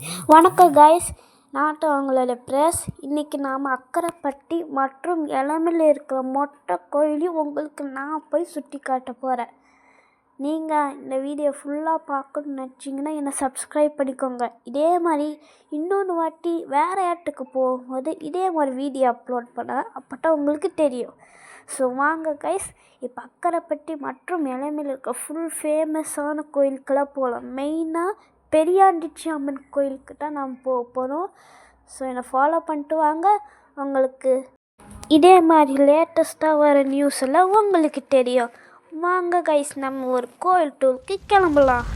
வணக்கம் காய்ஸ், நான் உங்களோட பிரஸ். இன்றைக்கி நாம் அக்கரைப்பட்டி மற்றும் இளமையில் இருக்கிற மொட்டை கோயிலையும் உங்களுக்கு நான் போய் சுற்றி காட்ட போகிறேன். நீங்கள் இந்த வீடியோ ஃபுல்லாக பார்க்கணுன்னு நினச்சிங்கன்னா என்னை சப்ஸ்கிரைப் பண்ணிக்கோங்க. இதே மாதிரி இன்னொன்று வாட்டி வேறு இடத்துக்கு போகும்போது இதே மாதிரி வீடியோ அப்லோட் பண்ணுவேன், அப்போதான் உங்களுக்கு தெரியும். ஸோ வாங்க கைஸ், இப்போ அக்கரைப்பட்டி மற்றும் இளமையில் இருக்க ஃபுல் ஃபேமஸான கோயிலுக்கெல்லாம் போகலாம். மெயினாக பெரியாண்டிச்சி அம்மன் கோயிலுக்கு தான் நாம் போக போகிறோம். ஸோ என்னை ஃபாலோ பண்ணிட்டு வாங்க. உங்களுக்கு இதே மாதிரி லேட்டஸ்ட்டாக வர நியூஸ் எல்லாம் உங்களுக்கு தெரியும். வாங்க கைஸ், நம்ம ஒரு கோயில் டூருக்கு கிளம்பலாம்.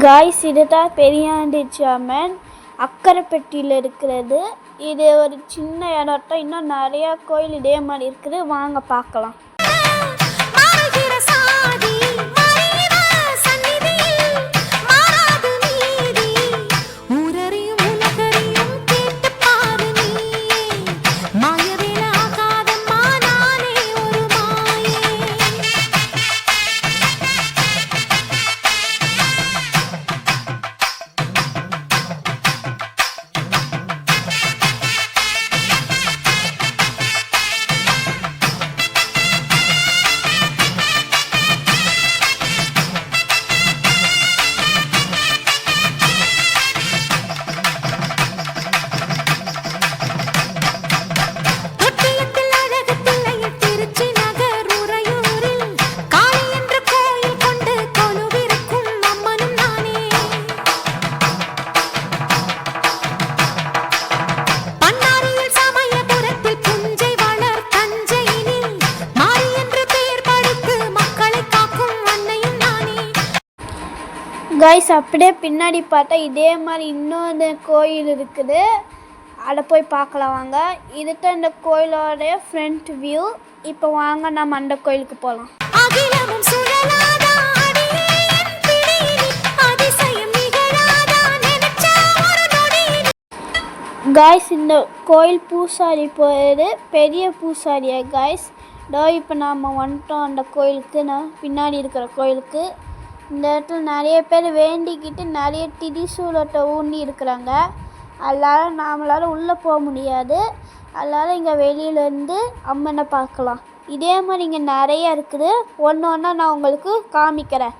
காய்ஸ், இதுதான் பெரியாண்டிச்சி அம்மன் அக்கரைப்பட்டியில் இருக்கிறது. இது ஒரு சின்ன இடத்தான், இன்னும் நிறையா கோயில் இதே மாதிரி இருக்குது. வாங்க பார்க்கலாம். காய்ஸ், அப்படியே பின்னாடி பார்த்தா இதே மாதிரி இன்னொரு கோயில் இருக்குது. அதை போய் பார்க்கலாம் வாங்க. இதுதான் இந்த கோயிலோடைய ஃப்ரண்ட் வியூ. இப்போ வாங்க நம்ம அந்த கோயிலுக்கு போகலாம். காய்ஸ், இந்த கோயில் பூசாரி போயிடு பெரிய பூசாரியா காய்ஸ். இப்போ நாம் வந்துட்டோம் அந்த கோயிலுக்கு. நான் பின்னாடி இருக்கிற கோயிலுக்கு. இந்த இடத்துல நிறைய பேர் வேண்டிக்கிட்டு நிறைய திரிசூலத்தை ஊண்டி இருக்கிறாங்க. அதனால் நம்மளால் உள்ளே போக முடியாது. அதனால் இங்கே வெளியிலேருந்து அம்மனை பார்க்கலாம். இதே மாதிரி இங்கே நிறைய இருக்குது. ஒன்று ஒன்றா நான் உங்களுக்கு காமிக்கிறேன்.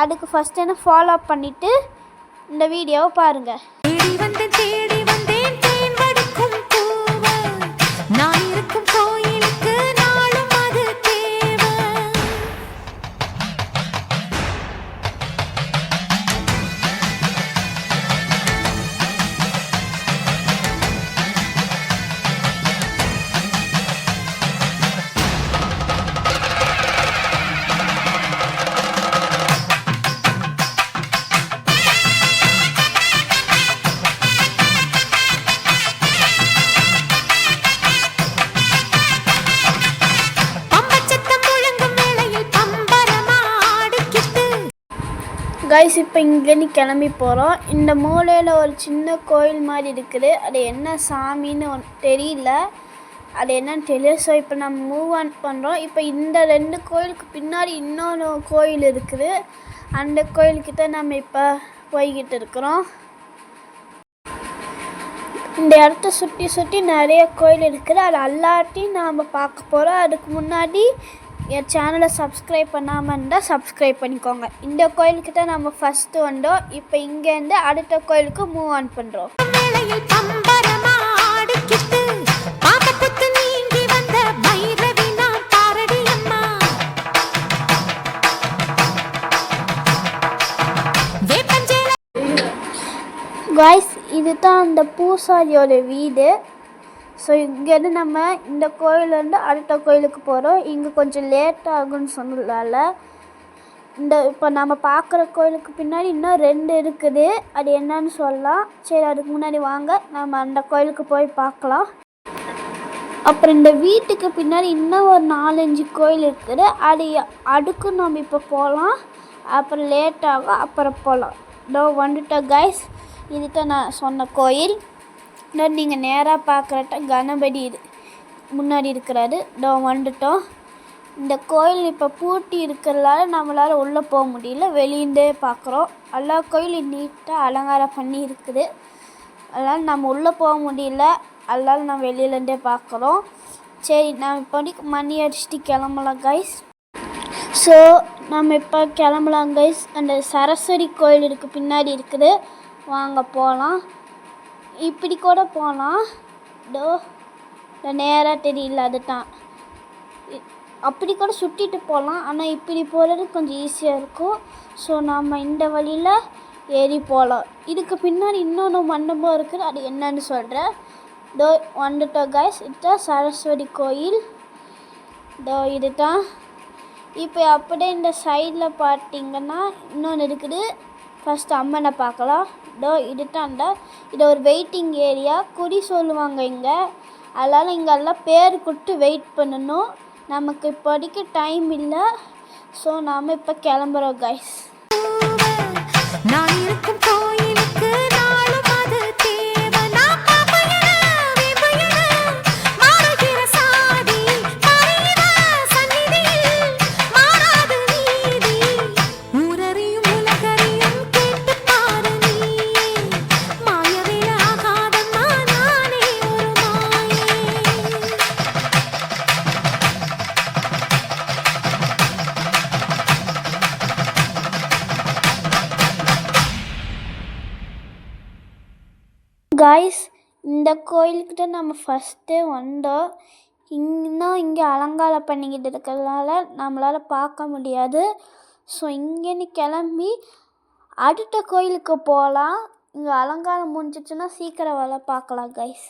அதுக்கு ஃபஸ்ட்டு என்ன ஃபாலோ பண்ணிவிட்டு இந்த வீடியோவை பாருங்கள். கைஸ், இப்போ இங்கேருந்து கிளம்பி போகிறோம். இந்த மூலையில் ஒரு சின்ன கோயில் மாதிரி இருக்குது. அது என்ன சாமின்னு தெரியல. அது என்னன்னு தெரியல. ஸோ இப்போ நம்ம மூவ் ஆன் பண்ணுறோம். இப்போ இந்த 2 கோயிலுக்கு பின்னாடி இன்னொன்று கோயில் இருக்குது. அந்த கோயிலுக்கிட்ட நம்ம இப்போ போய்கிட்டு இருக்கிறோம். இந்த இடத்த சுற்றி சுற்றி நிறைய கோயில் இருக்குது. அது எல்லாத்தையும் நாம் பார்க்க போகிறோம். அதுக்கு முன்னாடி என் சேனலை சப்ஸ்கிரைப் பண்ணாமல் இருந்தால் சப்ஸ்கிரைப் பண்ணிக்கோங்க. இந்த கோயிலுக்கிட்ட நம்ம ஃபஸ்ட்டு வந்தோம். இப்போ இங்கேருந்து அடுத்த கோயிலுக்கு மூவ் ஆன் பண்ணுறோம். காய்ஸ் இது தான் அந்த பூசாரியோட வீடு. ஸோ இங்கேருந்து நம்ம இந்த கோயிலேருந்து அடுத்த கோயிலுக்கு போகிறோம். இங்கே கொஞ்சம் லேட் ஆகும்னு சொன்னதால இப்போ நம்ம பார்க்குற கோயிலுக்கு பின்னாடி இன்னும் 2 இருக்குது. அது என்னன்னு சொல்லலாம். சரி, அதுக்கு முன்னாடி வாங்க நம்ம அந்த கோயிலுக்கு போய் பார்க்கலாம். அப்புறம் இந்த வீட்டுக்கு பின்னாடி இன்னும் ஒரு 4-5 கோயில் இருக்குது. அதுக்கும் நம்ம இப்போ போகலாம். அப்புறம் லேட் ஆகும், அப்புறம் போகலாம். வந்துட்டோம் கைஸ். இதுதான் நான் சொன்ன கோயில். நீங்கள் நேராக பார்க்குறட்ட கணபதி முன்னாடி இருக்கிறாரு. வந்துட்டோம். இந்த கோயில் இப்போ பூட்டி இருக்கிறதால நம்மளால் உள்ளே போக முடியல, வெளியிலே பார்க்குறோம். எல்லா கோயிலும் நீட்டாக அலங்காரம் பண்ணி இருக்குது. அதனால் நம்ம உள்ளே போக முடியல, அதனால் நம்ம வெளியிலேருந்தே பார்க்குறோம். சரி, நம்ம இப்போ மணி அடிச்சுட்டு கிளம்பலாம் கைஸ். ஸோ நம்ம இப்போ கிளம்பலாம் கைஸ். அந்த சரஸ்வதி கோயில் இருக்குது, பின்னாடி இருக்குது. வாங்க போகலாம். இப்படி கூட போகலாம். நேராக தெரியல, அதுதான். அப்படி கூட சுற்றிட்டு போகலாம். ஆனால் இப்படி போகிறது கொஞ்சம் ஈஸியாக இருக்கும். ஸோ நம்ம இந்த வழியில் ஏறி போகலாம். இதுக்கு பின்னாடி இன்னொன்று மண்டபம் இருக்குது, அது என்னன்னு சொல்கிறேன். வந்துட்டோம் கைஸ். இதுதான் சரஸ்வதி கோயில். இதுதான். இப்போ அப்படியே இந்த சைடில் பார்த்தீங்கன்னா இன்னொன்று இருக்குது. ஃபஸ்ட்டு அம்மனை பார்க்கலாம். இதுதான். இது ஒரு வெயிட்டிங் ஏரியா, குறி சொல்லுவாங்க இங்கே. அதனால் இங்கெல்லாம் பேர் கொடுத்து வெயிட் பண்ணணும். நமக்கு இப்போதைக்கு டைம் இல்லை. ஸோ நாம் இப்போ கிளம்புறோம் கைஸ். காய்ஸ், இந்த கோயிலுக்கிட்ட நம்ம ஃபஸ்ட்டே வந்தோம். இன்னும் இங்கே அலங்காரம் பண்ணிக்கிட்டு இருக்கிறதுனால நம்மளால் பார்க்க முடியாது. ஸோ இங்கேன்னு கிளம்பி அடுத்த கோயிலுக்கு போகலாம். இங்கே அலங்காரம் முடிஞ்சிச்சுன்னா சீக்கிரம் வேலை பார்க்கலாம் கைஸ்.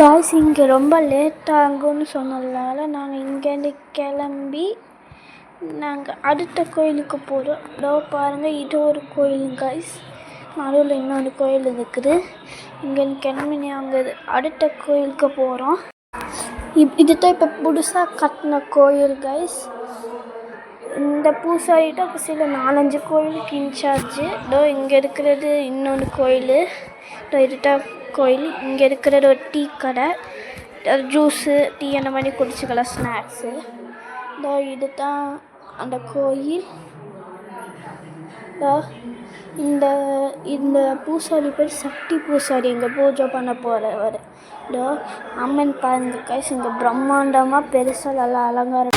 காய்ஸ், இங்கே ரொம்ப லேட் ஆகும்னு சொன்னதால நாங்கள் இங்கேருந்து கிளம்பி நாங்கள் அடுத்த கோயிலுக்கு போகிறோம். பாருங்கள், இது ஒரு கோயில் காய்ஸ். நடுவில் இன்னொரு கோயில் இருக்குது. இங்கேருந்து கிளம்பி நாங்கள் அடுத்த கோயிலுக்கு போகிறோம். இதுதான் இப்போ புதுசாக கட்டின கோயில் காய்ஸ். இந்த பூசாரிட்ட சில 4-5 கோயிலுக்கு இன்சார்ஜு. இங்கே இருக்கிறது இன்னொன்று கோயில். இதுதான் கோயில். இங்கே இருக்கிறது ஒரு டீ கடை, ஜூஸு டீ அந்த மாதிரி குடிச்சிக்கலாம், ஸ்நாக்ஸு. இது தான் அந்த கோயில். இந்த பூசாரி பேர் சக்தி பூசாரி. இங்கே பூஜை பண்ண போகிறவர். அம்மன் பாருங்க கைஸ், இங்கே பிரம்மாண்டமாக பெருசாக நல்லா அலங்காரம்.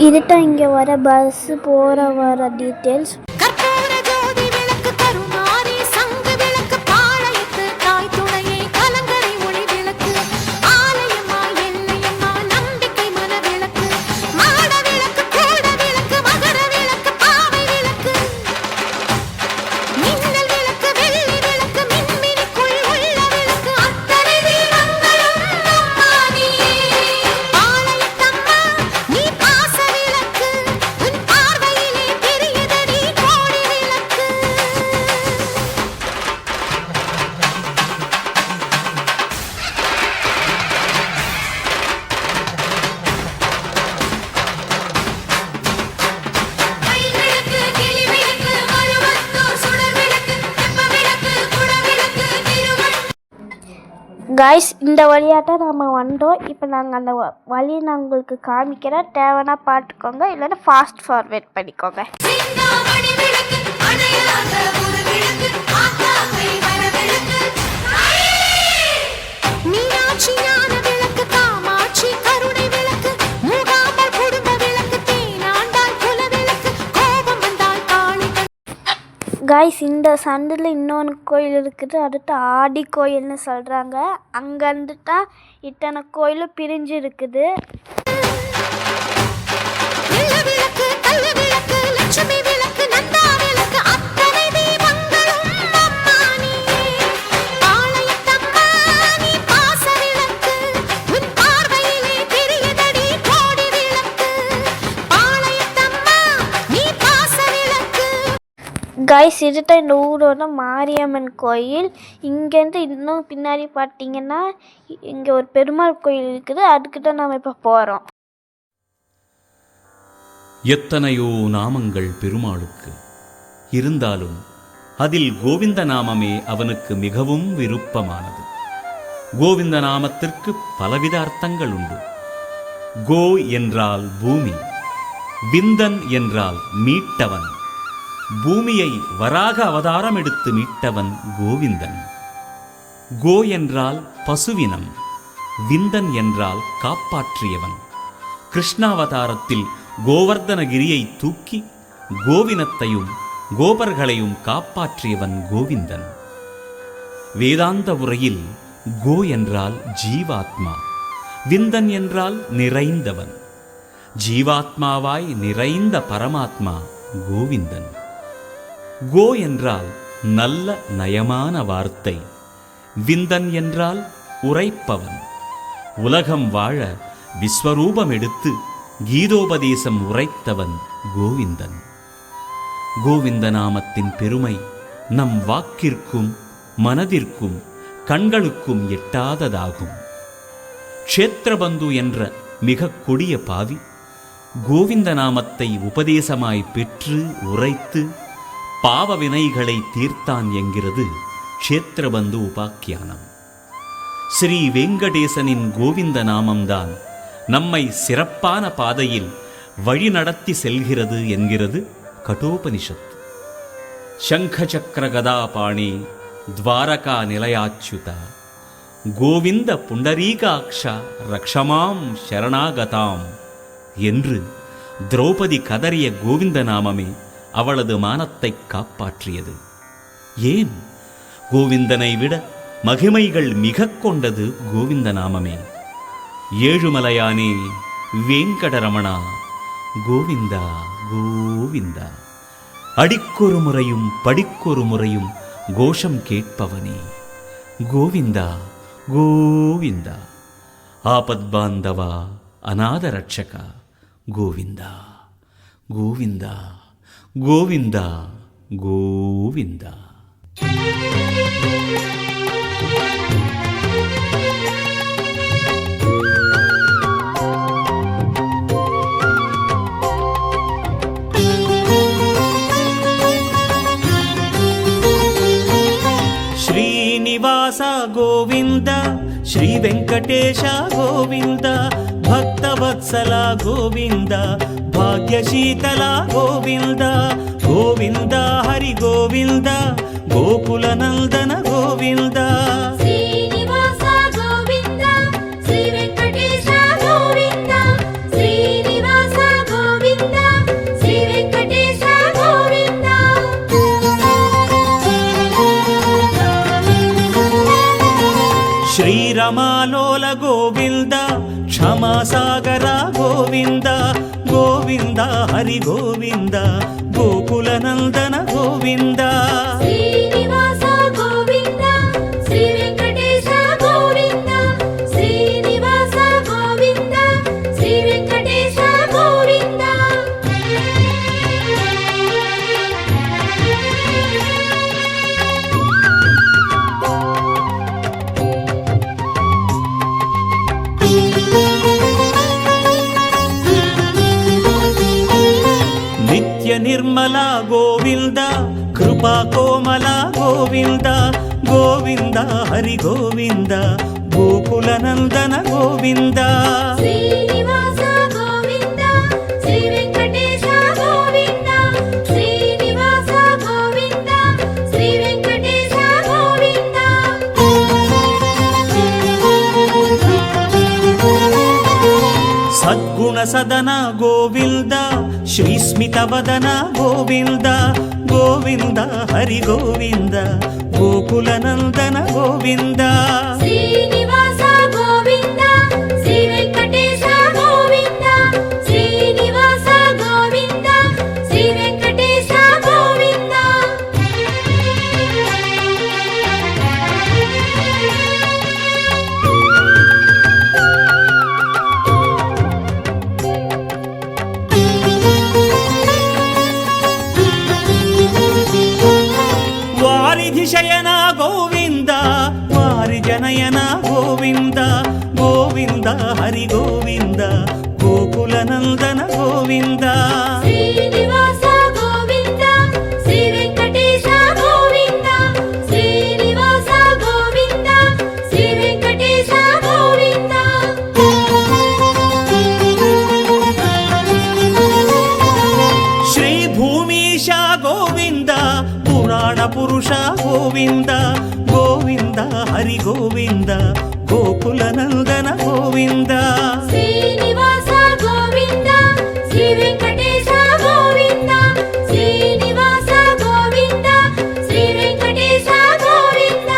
இதுதான் இங்கே வர பஸ்ஸு போகிற வர டீட்டெயில்ஸ். காய்ஸ், இந்த வழியாட்டம் நம்ம வந்தோம். இப்போ நாங்கள் அந்த வழியை நான் உங்களுக்கு காமிக்கிறேன். தேவைன்னா பார்த்துக்கோங்க, இல்லைன்னா ஃபாஸ்ட் ஃபார்வேர்ட் பண்ணிக்கோங்க. காய்ஸ், இந்த சந்தில் இன்னொன்று கோயில் இருக்குது. அடுத்து ஆடி கோயில்னு சொல்கிறாங்க. அங்கேருந்து தான் இத்தனை கோயிலும் பிரிஞ்சு இருக்குது. காய்ஸ், இதுதான் இந்த ஊரோட மாரியம்மன் கோயில். இங்கேருந்து இன்னும் பின்னாடி பார்த்தீங்கன்னா இங்கே ஒரு பெருமாள் கோயில் இருக்குது. அதுக்கு தான் நம்ம இப்போ போகிறோம். எத்தனையோ நாமங்கள் பெருமாளுக்கு இருந்தாலும் அதில் கோவிந்த நாமமே அவனுக்கு மிகவும் விருப்பமானது. கோவிந்த நாமத்திற்கு பலவித அர்த்தங்கள் உண்டு. கோ என்றால் பூமி, விந்தன் என்றால் மீட்டவன். பூமியை வராக அவதாரம் எடுத்து மீட்டவன் கோவிந்தன். கோ என்றால் பசுவினம், விந்தன் என்றால் காப்பாற்றியவன். கிருஷ்ணாவதாரத்தில் கோவர்தனகிரியை தூக்கி கோவினத்தையும் கோபர்களையும் காப்பாற்றியவன் கோவிந்தன். வேதாந்த உரையில் கோ என்றால் ஜீவாத்மா, விந்தன் என்றால் நிறைந்தவன். ஜீவாத்மாவாய் நிறைந்த பரமாத்மா கோவிந்தன். கோ என்றால் நல்ல நயமான வார்த்தை, விந்தன் என்றால் உரைப்பவன். உலகம் வாழ விஸ்வரூபம் எடுத்து கீதோபதேசம் உரைத்தவன் கோவிந்தன். கோவிந்த நாமத்தின் பெருமை நம் வாக்கிற்கும் மனதிற்கும் கண்களுக்கும் எட்டாததாகும். க்ஷேத்திரபந்து என்ற மிக கொடிய பாவி கோவிந்த நாமத்தை உபதேசமாய் பெற்று உரைத்து பாவ வினைகளை தீர்த்தான் என்கிறது க்ஷேத்திரபந்து உபாக்கியானம். ஸ்ரீ வெங்கடேசனின் கோவிந்த நாமம்தான் நம்மை சிறப்பான பாதையில் வழிநடத்தி செல்கிறது என்கிறது கட்டோபனிஷத். சங்க சக்கர கதாபாணி துவாரகா நிலையாச்சுத கோவிந்த புண்டரீகாக்ஷா ரக்ஷமாம் சரணாகதாம் என்று திரௌபதி கதறிய கோவிந்த நாமமே அவளது மானத்தை காப்பாற்றியது. ஏன்? கோவிந்தனை விட மகிமைகள் மிக கொண்டது கோவிந்த நாமமே. ஏழுமலையானே வேங்கடரமணா கோவிந்தா கோவிந்தா, அடிக்கொரு முறையும் படிக்கொரு முறையும் கோஷம் கேட்பவனே கோவிந்தா கோவிந்தா, ஆபத்பாந்தவா அநாத ரட்சகா கோவிந்தா கோவிந்தா கோவிந்தா கோவிந்தா. శ్రీనివాస గోవింద, శ్రీ వెంకటేశ గోవింద, భక్తవత్సల గోవింద, భాగ్యశీతల గోవింద, గోవింద హరి గోవింద, గోకుల నందన గోవింద. శ్రీనివాస గోవింద, శ్రీ వెంకటేశ గోవింద, శ్రీనివాస గోవింద, శ్రీ వెంకటేశ గోవింద. శ్రీరమాలోల గోవింద, క్షమాసాగర గోవింద, గోవింద హరి గోవింద, గోకుల నందన గోవింద. శ్రీనివాస గోవింద, శ్రీ వెంకటేశ గోవింద, శ్రీనివాస గోవింద, శ్రీ వెంకటేశ గోవింద. నిర్మల గోవింద, కృపా కోమల గోవింద, గోవింద హరి గోవింద, గోకులనందన గోవింద శ్రీనివాస గోవింద శ్రీ వెంకటేశ గోవింద శ్రీనివాస గోవింద శ్రీ వెంకటేశ గోవింద సద్గుణ సదన గోవింద శ్రీస్మిత వదన గోవింద గోవింద హరి గోవింద గోకులనందన గోవింద శ్రీనివాస గోవింద శ్రీ వెంకటేశ గోవింద శ్రీనివాస గోవింద శ్రీ వెంకటేశ గోవింద వారిధి శయన గోవింద వారి జనయన గోవింద గోవింద హరి గోవింద గోకులనందన గోవింద శ్రీనివాస గోవింద శ్రీ వెంకటేశ గోవింద శ్రీనివాస గోవింద శ్రీ వెంకటేశ గోవింద శ్రీ భూమీశ గోవింద పురాణ పురుష గోవింద గోవింద హరి గోవింద గోకులనందన గోవింద శ్రీనివాస గోవింద శ్రీ వెంకటేశ గోవింద శ్రీనివాస గోవింద శ్రీ వెంకటేశ గోవింద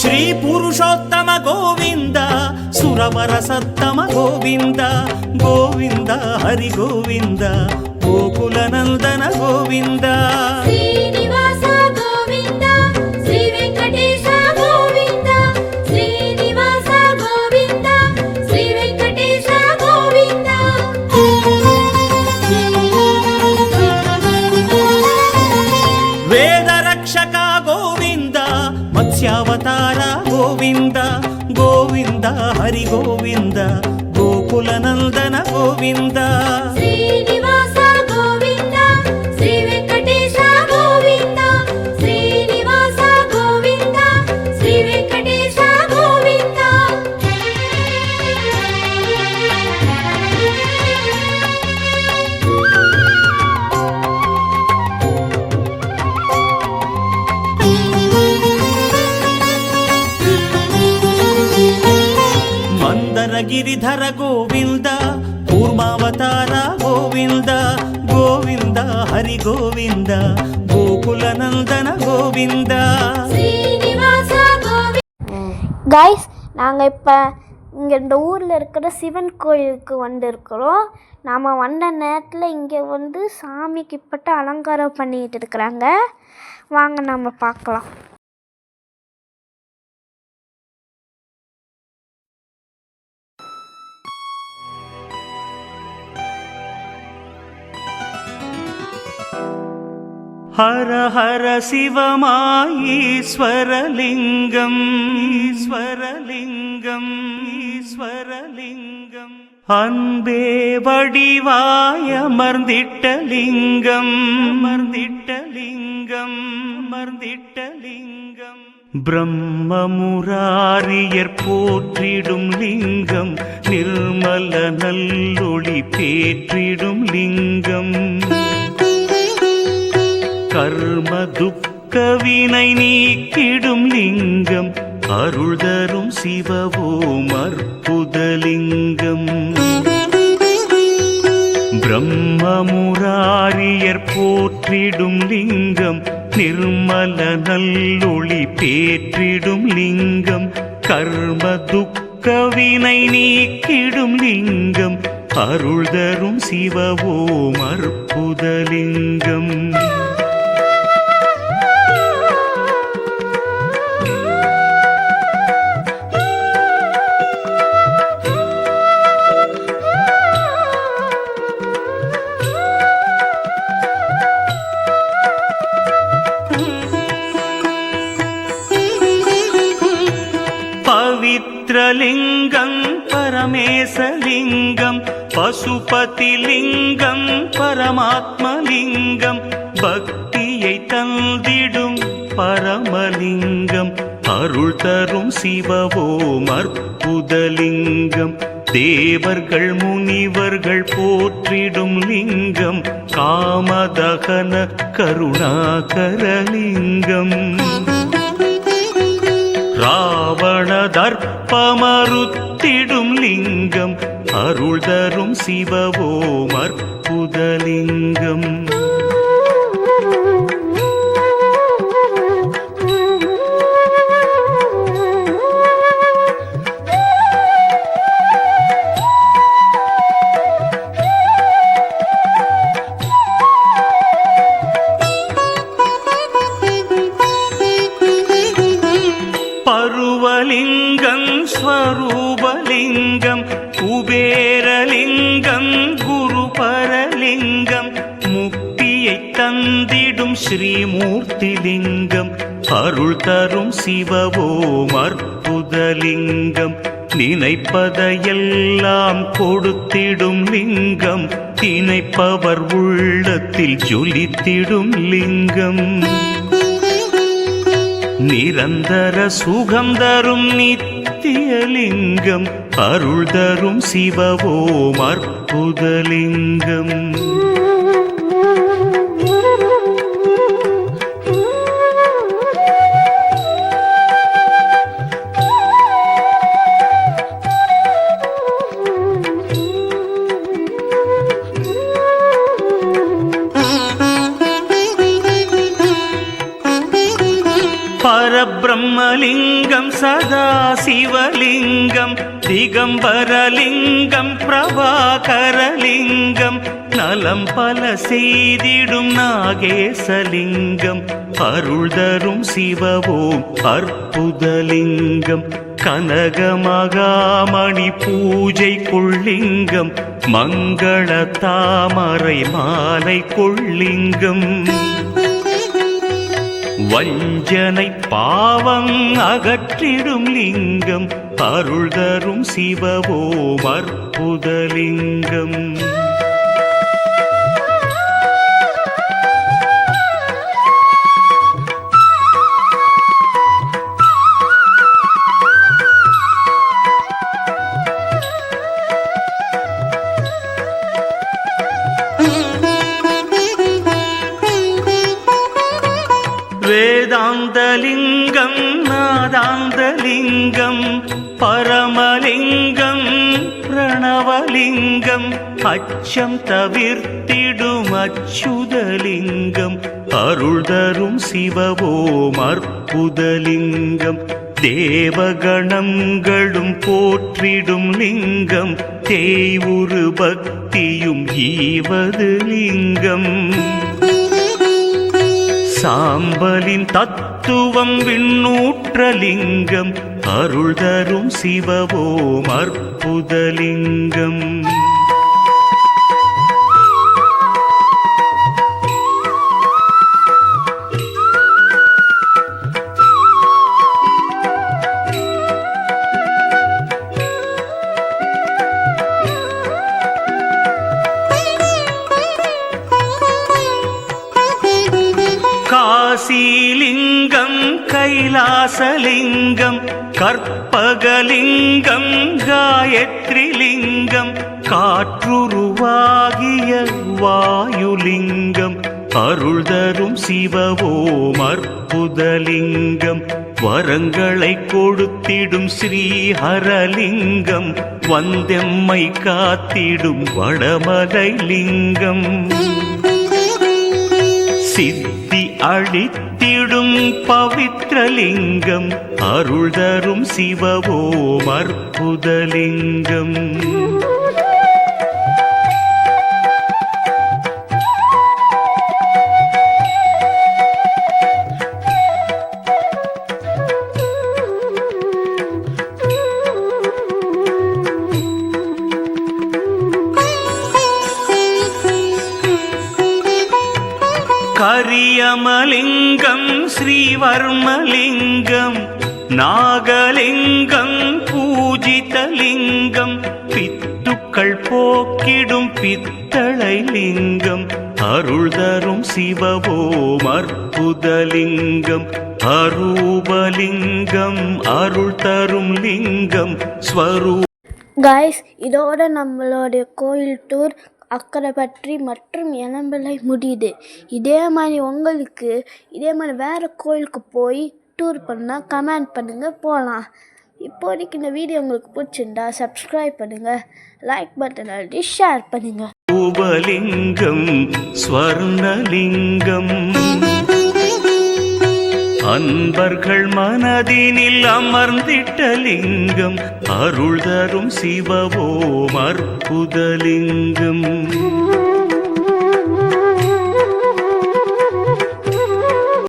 శ్రీ పురుషోత్తమ గోవింద సురవర సత్తమ గోవింద గోవింద హరి గోవింద గోకులనందన గోవింద శ్రీనివాస గోవింద శ్రీ వెంకటేశ గోవింద శ్రీనివాస గోవింద శ్రీ వెంకటేశ గోవింద వేద రక్షక గోవింద మత్స్యావతార గోవింద గోవింద హరి గోవింద గోకులనందన గోవింద శ్రీనివాస గోవింద శ్రీ వెంకటేశ గోవింద శ్రీనివాస గోవింద శ్రీ వెంకటేశ గోవింద మందరగిరిధర గోవింద కూర్మావతార గోవింద గోవింద హరి గోవింద గోకులనందన గోవింద శ్రీనివాస గోవింద கைஸ் நாங்கள் இப்போ இங்கே இந்த ஊரில் இருக்கிற சிவன் கோயிலுக்கு வந்திருக்கிறோம். நாம் வந்த நேரத்தில் இங்கே வந்து சாமிக்கு இப்பட்ட அலங்காரம் பண்ணிக்கிட்டு இருக்கிறாங்க. வாங்க நம்ம பார்க்கலாம். ஹர ஹர சிவமாய் ஈஸ்வரலிங்கம் ஈஸ்வரலிங்கம் ஈஸ்வரலிங்கம் அன்பே வடிவாய் அமர்ந்திட்ட லிங்கம் அமர்ந்திட்ட லிங்கம் அமர்ந்திட்ட லிங்கம் பிரம்மமுராரியர் போற்றிடும் லிங்கம் நிர்மல நல்லொளி பேற்றிடும் லிங்கம் கர்ம துக்க வினை நீக்கிடும் லிங்கம் அருள் தரும் சிவவோம் அற்புதலிங்கம் பிரம்மமுராரியர் போற்றிடும் லிங்கம் நிர்மல நல்லொளி பேற்றிடும் லிங்கம் கர்ம துக்க வினை நீக்கிடும் லிங்கம் அருள் தரும் சிவவோம் அற்புதலிங்கம் பவித்ரலிங்கம் பரமேசலிங்கம் பசுபதிலிங்கம் பரமாத்மலிங்கம் பக்தியை தந்திடும் பரமலிங்கம் அருள் தரும் சிவவோம் அற்புதலிங்கம் தேவர்கள் முனிவர்கள் போற்றிடும் லிங்கம் காமதகன கருணாகரலிங்கம் ராவண தர்ப்பமறுத்திடும் லிங்கம் அருள் தரும் சிவவோம் அற்புதலிங்கம் பருவலிங்கம் ஸ்வரூபலிங்கம் குபேரலிங்கம் குருபரலிங்கம் முக்தியை தந்திடும் ஸ்ரீமூர்த்திலிங்கம் அருள் தரும் சிவவோம் அற்புதலிங்கம் நினைப்பதையெல்லாம் கொடுத்திடும் லிங்கம் நினைப்பவர் உள்ளத்தில் ஜொலித்திடும் லிங்கம் நிரந்தர சுகம் தரும் நித்தியலிங்கம் அருள் தரும் சிவவோம் அற்புதலிங்கம் பரபிரம்மலிங்கம் சதாசிவலிங்கம் திகம்பரலிங்கம் பிரபாகரலிங்கம் நலம் பல செய்திடும் நாகேசலிங்கம் அருள் தரும் சிவவோம் அற்புதலிங்கம் கனகமகாமணி பூஜை கொள்ளிங்கம் மங்கள தாமரை மாலை கொள்ளிங்கம் வஞ்சனை பாவம் அகற்றிடும் லிங்கம் அருள் தரும் சிவவோம் அற்புதலிங்கம் வேதாந்தலிங்கம் நாதாந்தலிங்கம் பரமலிங்கம் பிரணவலிங்கம் அச்சம் தவிர்த்திடும் அச்சுதலிங்கம் அருள் தரும் சிவவோம் அற்புதலிங்கம் தேவகணங்களும் போற்றிடும் லிங்கம் தேய்வுரு பக்தியும் ஈவது லிங்கம் சாம்பலின் தத்துவம் விண்ணூற்றலிங்கம் அருள் தரும் சிவவோம் அற்புதலிங்கம் காசிலிங்கம் கைலாசலிங்கம் கற்பகலிங்கம் காயத்ரிலிங்கம் காற்றுருவாகிய வாயுலிங்கம் அருள் தரும் சிவவோம் அற்புதலிங்கம் வரங்களை கொடுத்திடும் ஸ்ரீஹரலிங்கம் வந்தெம்மை காத்திடும் வடமலை லிங்கம் சித்தி அளித்திடும் பவித்ரலிங்கம் அருள் தரும் சிவவோம் அற்புதலிங்கம் கரியமலிங்கம் ஸ்ரீவர்மலிங்கம் நாகலிங்கம் பூஜிதலிங்கம் பித்துக்கள் போக்கிடும் பித்தளை லிங்கம் அருள் தரும் சிவவோம் அற்புதலிங்கம் அரூபலிங்கம் அருள் தரும் லிங்கம் ஸ்வரூ காய்ஸ், இதோட நம்மளுடைய கோயில் டூர் அக்கரைப்பட்டி மற்றும் இளம்பிள்ளை முடியுது. இதே மாதிரி உங்களுக்கு இதே மாதிரி வேறு கோயிலுக்கு போய் டூர் பண்ணால் கமெண்ட் பண்ணுங்கள், போகலாம். இப்போதைக்கு இந்த வீடியோ உங்களுக்கு பிடிச்சிருந்தா சப்ஸ்கிரைப் பண்ணுங்கள், லைக் பட்டன் அழுத்தி ஷேர் பண்ணுங்கள். ரூபலிங்கம் ஸ்வர்ணலிங்கம் அன்பர்கள் மனதினில் அமர்ந்திட்ட லிங்கம் அருள் தரும் சிவவோம் அற்புதலிங்கம்